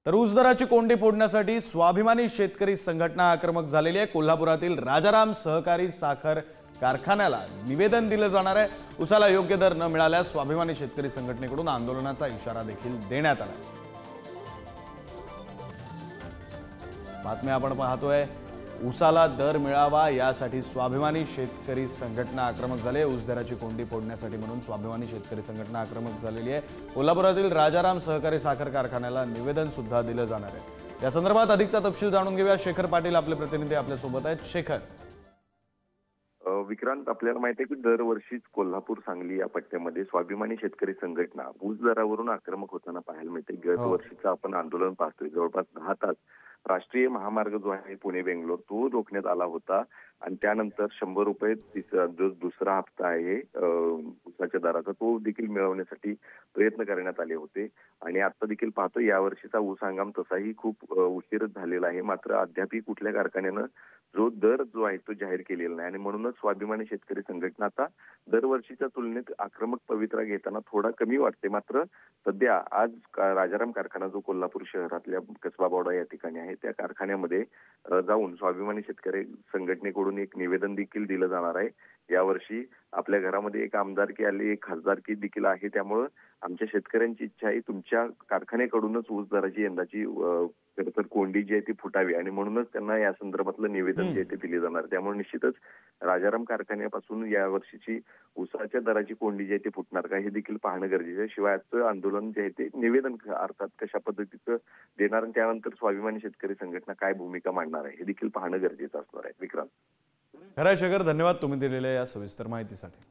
तर ऊस दराची कोंडी फोडण्यासाठी स्वाभिमानी शेतकरी संघटना आक्रमक झालेली आहे। कोल्हापुरातील राजाराम सहकारी साखर कारखान्याला निवेदन दिलं जाणार आहे। ऊसाला योग्य दर न मिळाल्यास स्वाभिमानी शेतकरी संघटनेकडून आंदोलनाचा इशारा देखील देण्यात आला आहे। बातम्या आपण पाहतोय, ऊसाला दर मिळावा यासाठी स्वाभिमानी शेतकरी संघटना आक्रमक झाली। ऊस दराची कोंडी फोडण्यासाठी म्हणून स्वाभिमानी शेतकरी संघटना आक्रमक झालेली आहे। कोल्हापुरातील राजाराम सहकारी साखर कारखान्याला निवेदन सुद्धा दिलं जाणार आहे। या संदर्भात अधिकचा तपशील जाणून घेऊया। शेखर पाटील आपले प्रतिनिधी आपल्या सोबत आहेत। शेखर, विक्रांत, आपल्याला माहिती आहे की दरवर्षीच कोल्हापूर सांगली या पट्ट्यामध्ये स्वाभिमानी शेतकरी संघटना ऊस दरावरून आक्रमक होताना पाहायला मिळते। गतवर्षीचं आपण आंदोलन पाहतोय, जवळपास 10 तास राष्ट्रीय महामार्ग जो आहे पुणे बेंगलोर तो रोखण्यात आला होता आणि त्यानंतर 100 रुपये जो दुसरा हप्ता आहे ऊसाच्या दराचा तो देखील मिळवण्यासाठी प्रयत्न करण्यात आले होते। आणि आता देखील पाहतो यावर्षीचा ऊस हंगाम तसाही खूप उशीरच झालेला आहे, मात्र अद्यापही कुठल्या कारखान्यानं दर जो आहे तो जाहीर केलेला नाही आणि म्हणूनच स्वाभिमानी शेतकरी संघटना आता दरवर्षीच्या तुलनेत आक्रमक पवित्रा घेताना थोडा कमी वाटते। मात्र सध्या आज राजाराम कारखाना जो कोल्हापूर शहरातल्या कसबा बोडा या ठिकाणी आहे त्या कारखान्यामध्ये जाऊन स्वाभिमानी शेतकरी संघटनेकडून एक निवेदन देखील दिलं जाणार आहे। यावर्षी आपल्या घरामध्ये एक आमदारकी आली, एक खासदारकी देखील आहे, त्यामुळे आमच्या शेतकऱ्यांची इच्छा आहे तुमच्या कारखान्याकडूनच ऊस दराची यंदाची तर कोंडी जी आहे ती फुटावी आणि म्हणूनच त्यांना या संदर्भातलं निवेदन जे आहे ते दिले जाणार। त्यामुळे निश्चितच राजाराम कारखान्यापासून या वर्षीची ऊसाच्या दराची कोंडी जी आहे ती फुटणार का हे देखील पाहणं गरजेचं आहे। शिवाय आजचं आंदोलन जे आहे ते निवेदन अर्थात कशा पद्धतीचं देणार आणि त्यानंतर स्वाभिमानी शेतकरी संघटना काय भूमिका मांडणार आहे हे देखील पाहणं गरजेचं असणार आहे। विक्रांत, खरं शेखर, धन्यवाद तुम्ही दिलेल्या या सविस्तर माहितीसाठी।